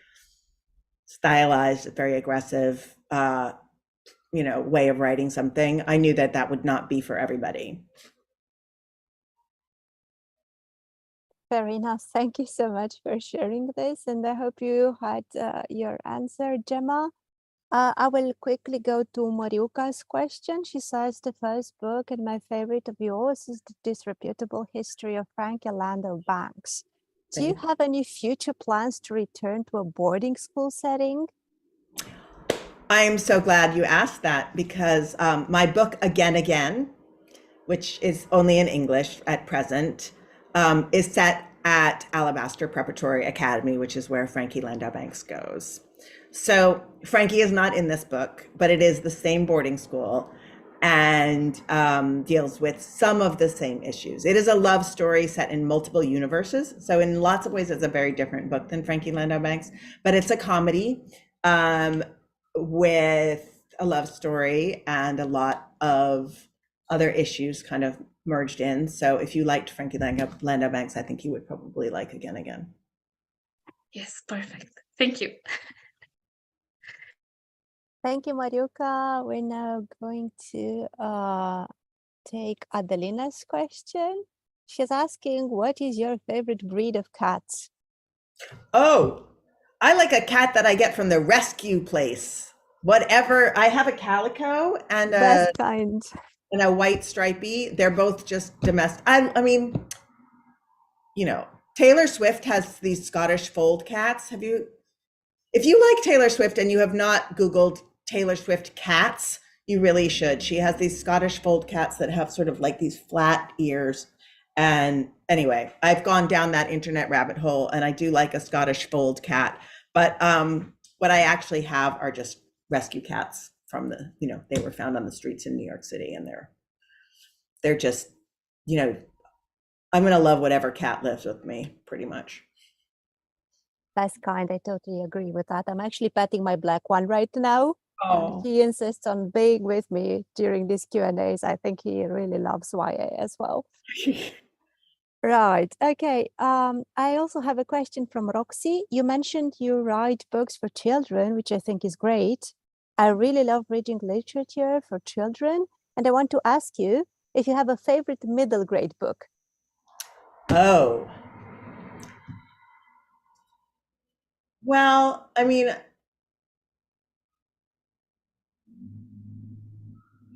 stylized, very aggressive, you know, way of writing something, I knew that that would not be for everybody. Fair enough. Thank you so much for sharing this, and I hope you had your answer, Gemma. I will quickly go to Mariuka's question. She says, the first book and my favorite of yours is The Disreputable History of Frankie Landau Banks. Do you have any future plans to return to a boarding school setting? I am so glad you asked that, because my book, Again, which is only in English at present, is set at Alabaster Preparatory Academy, which is where Frankie Landau Banks goes. So Frankie is not in this book, but it is the same boarding school, and deals with some of the same issues. It is a love story set in multiple universes. So in lots of ways, it's a very different book than Frankie Landau Banks, but it's a comedy with a love story and a lot of other issues kind of merged in. So if you liked Frankie Landau Banks, I think you would probably like Again. Yes, perfect. Thank you. Thank you, Mariuka. We're now going to take Adelina's question. She's asking, what is your favorite breed of cats? Oh, I like a cat that I get from the rescue place. Whatever, I have a calico and Best kind. And a white stripy. They're both just domestic. I mean, you know, Taylor Swift has these Scottish fold cats. If you like Taylor Swift and you have not Googled Taylor Swift cats, you really should. She has these Scottish fold cats that have sort of like these flat ears. And anyway, I've gone down that internet rabbit hole, and I do like a Scottish fold cat. But what I actually have are just rescue cats from the, you know, they were found on the streets in New York City, and they're just, you know, I'm going to love whatever cat lives with me, pretty much. That's kind. I totally agree with that. I'm actually petting my black one right now. Oh. He insists on being with me during these Q&As. I think he really loves YA as well. Right. Okay. I also have a question from Roxy. You mentioned you write books for children, which I think is great. I really love reading literature for children. And I want to ask you if you have a favorite middle grade book. Oh. Well, I mean,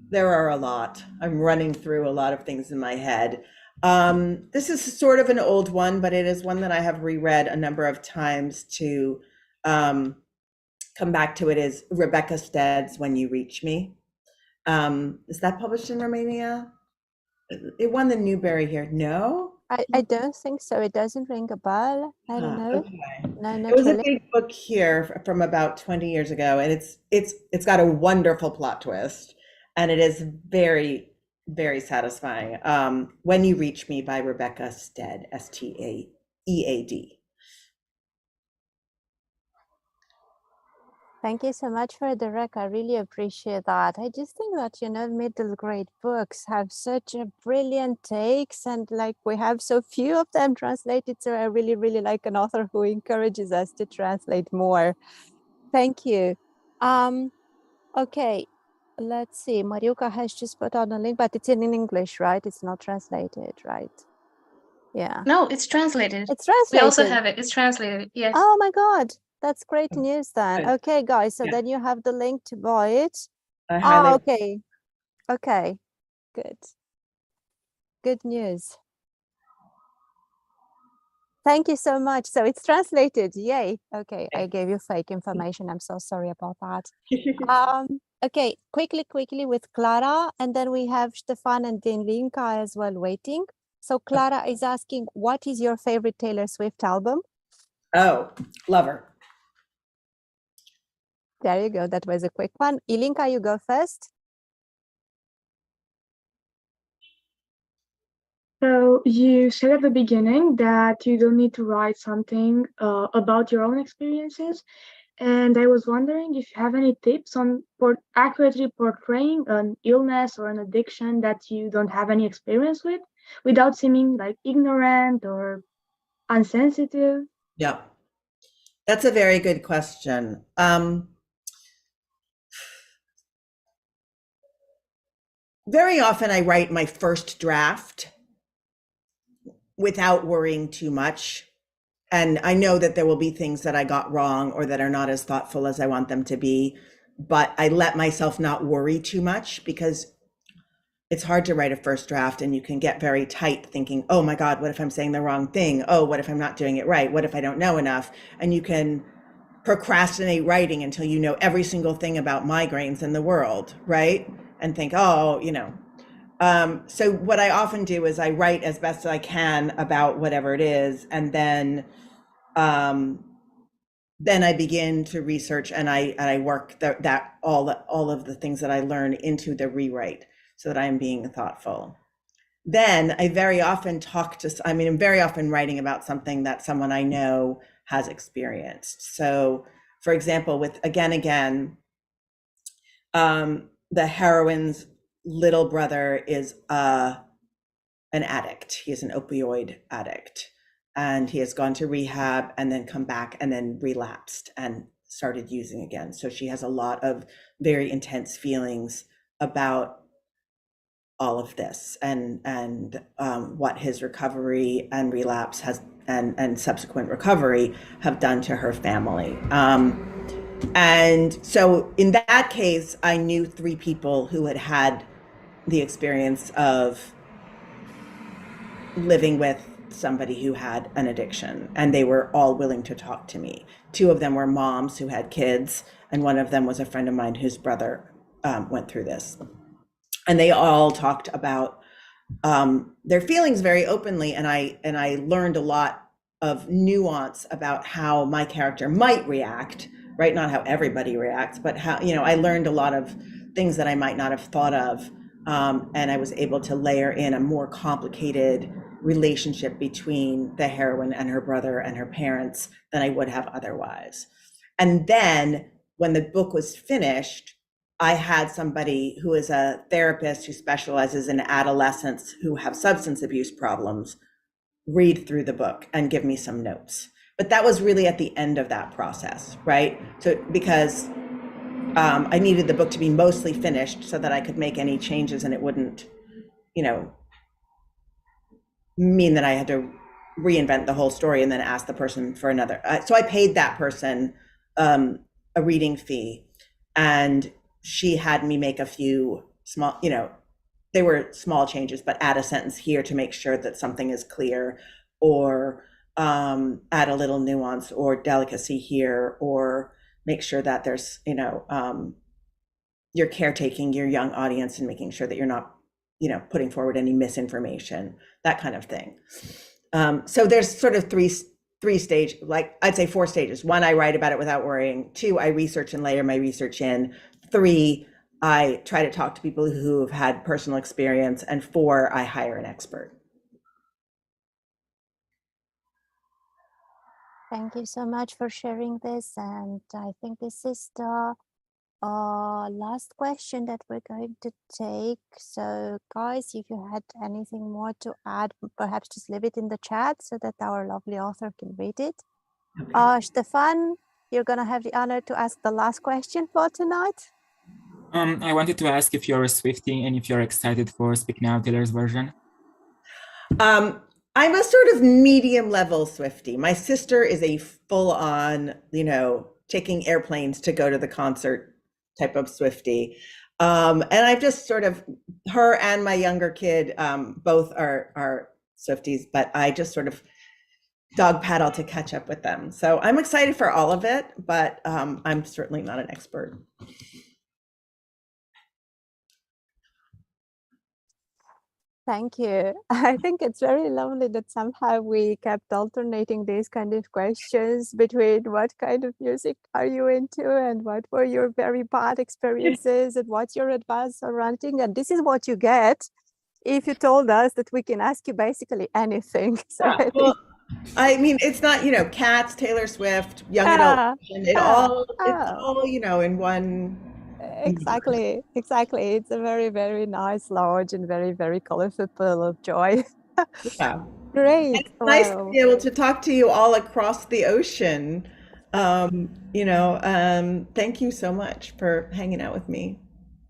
there are a lot. I'm running through a lot of things in my head. This is sort of an old one, but it is one that I have reread a number of times to come back to. It is Rebecca Stead's When You Reach Me. Is that published in Romania? It won the Newbery here. No? I don't think so. It doesn't ring a bell. I don't know. Okay. No, not It was a really. big book here from about 20 years ago, and it's got a wonderful plot twist, and it is very, very satisfying. When You Reach Me by Rebecca Stead, Staead. Thank you so much for the rec. I really appreciate that. I just think that, you know, middle grade books have such a brilliant takes, and like we have so few of them translated. So I really, really like an author who encourages us to translate more. Thank you. Okay, let's see. Mariuka has just put on a link, but it's in English, right? It's not translated, right? Yeah. No, it's translated. It's translated. We also have it. It's translated. Yes. Oh my God. That's great news then. Okay, guys, so then you have the link to buy it. Oh, okay. Okay, good. Good news. Thank you so much. So it's translated. Yay. Okay, I gave you fake information. I'm so sorry about that. Okay, quickly with Clara, and then we have Stefan and then Linka as well waiting. So Clara is asking, what is your favorite Taylor Swift album? Oh, Lover. There you go. That was a quick one. Ilinka, you go first. So you said at the beginning that you don't need to write something about your own experiences. And I was wondering if you have any tips on accurately portraying an illness or an addiction that you don't have any experience with without seeming like ignorant or insensitive. Yeah, that's a very good question. Very often I write my first draft without worrying too much. And I know that there will be things that I got wrong or that are not as thoughtful as I want them to be, but I let myself not worry too much, because it's hard to write a first draft and you can get very tight thinking, oh my God, what if I'm saying the wrong thing? Oh, what if I'm not doing it right? What if I don't know enough? And you can procrastinate writing until you know every single thing about migraines in the world, right? And think, oh, you know. So what I often do is I write as best as I can about whatever it is, and then I begin to research and I work that all of the things that I learn into the rewrite, so that I'm being thoughtful. Then I very often I'm very often writing about something that someone I know has experienced. So, for example, with Again, the heroine's little brother is an addict. He is an opioid addict, and he has gone to rehab and then come back and then relapsed and started using again. So she has a lot of very intense feelings about all of this and what his recovery and relapse has and subsequent recovery have done to her family. And so in that case, I knew 3 people who had had the experience of living with somebody who had an addiction, and they were all willing to talk to me. 2 of them were moms who had kids, and one of them was a friend of mine whose brother went through this. And they all talked about their feelings very openly, and I learned a lot of nuance about how my character might react, right? Not how everybody reacts, but how, you know, I learned a lot of things that I might not have thought of, and I was able to layer in a more complicated relationship between the heroine and her brother and her parents than I would have otherwise. And then when the book was finished, I had somebody who is a therapist who specializes in adolescents who have substance abuse problems read through the book and give me some notes. But that was really at the end of that process, right? So because I needed the book to be mostly finished so that I could make any changes and it wouldn't, you know, mean that I had to reinvent the whole story and then ask the person for another. So I paid that person a reading fee, and she had me make a few small, you know, they were small changes, but add a sentence here to make sure that something is clear, or add a little nuance or delicacy here, or make sure that there's, you know, you're caretaking your young audience and making sure that you're not putting forward any misinformation, that kind of thing. So there's sort of three stage, like I'd say 4 stages. 1, I write about it without worrying. 2, I research and layer my research in. 3, I try to talk to people who have had personal experience. And 4, I hire an expert. Thank you so much for sharing this. And I think this is the last question that we're going to take. So guys, if you had anything more to add, perhaps just leave it in the chat so that our lovely author can read it. Okay. Stefan, you're going to have the honor to ask the last question for tonight. I wanted to ask if you're a Swiftie and if you're excited for Speak Now Taylor's version. I'm a sort of medium level Swiftie. My sister is a full on, taking airplanes to go to the concert type of Swiftie. And I've just sort of, her and my younger kid, both are Swifties, but I just sort of dog paddle to catch up with them. So I'm excited for all of it, but I'm certainly not an expert. Thank you. I think it's very lovely that somehow we kept alternating these kind of questions between what kind of music are you into and what were your very bad experiences and what's your advice on writing. And this is what you get if you told us that we can ask you basically anything. So yeah, well, I mean, it's not, Cats, Taylor Swift, young adult, it's all, in one. Exactly. It's a very, very nice, large, and very, very colorful pool of joy. Yeah. Great. It's nice to be able to talk to you all across the ocean. Thank you so much for hanging out with me.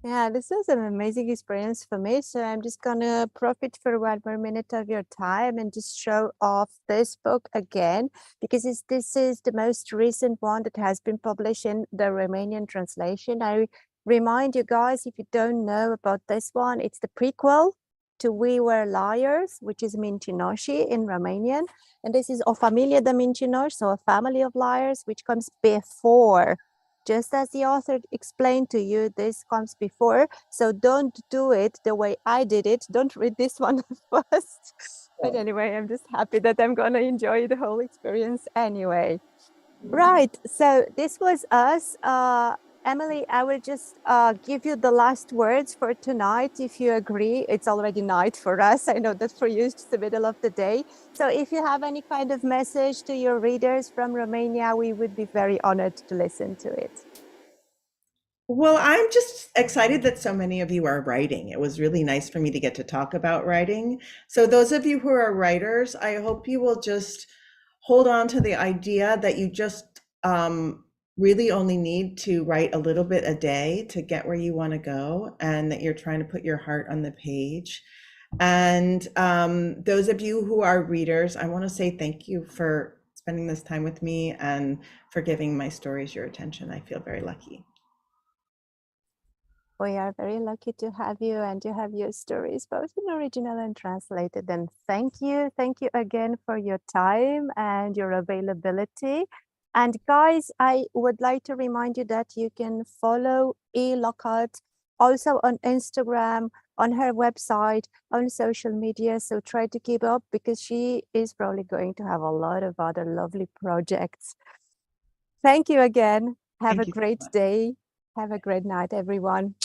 Yeah, this was an amazing experience for me. So I'm just gonna profit for 1 more minute of your time and just show off this book again, because this is the most recent one that has been published in the Romanian translation. I remind you guys, if you don't know about this one, it's the prequel to We Were Liars, which is Mincinoșii in Romanian. And this is O familie de mincinoși, so a family of liars, which comes before. Just as the author explained to you, this comes before. So don't do it the way I did it. Don't read this one first. But anyway, I'm just happy that I'm going to enjoy the whole experience anyway. Right. So this was us. Emily, I will just give you the last words for tonight, if you agree. It's already night for us. I know that for you it's the middle of the day. So if you have any kind of message to your readers from Romania, we would be very honored to listen to it. Well, I'm just excited that so many of you are writing. It was really nice for me to get to talk about writing. So those of you who are writers, I hope you will just hold on to the idea that you just really only need to write a little bit a day to get where you want to go, and that you're trying to put your heart on the page. And those of you who are readers, I want to say thank you for spending this time with me and for giving my stories your attention. I feel very lucky. We are very lucky to have you and to have your stories, both in original and translated. And thank you again for your time and your availability. And guys, I would like to remind you that you can follow Lockhart also on Instagram, on her website, on social media. So try to keep up, because she is probably going to have a lot of other lovely projects. Thank you again. Have a great day. Have a great night, everyone.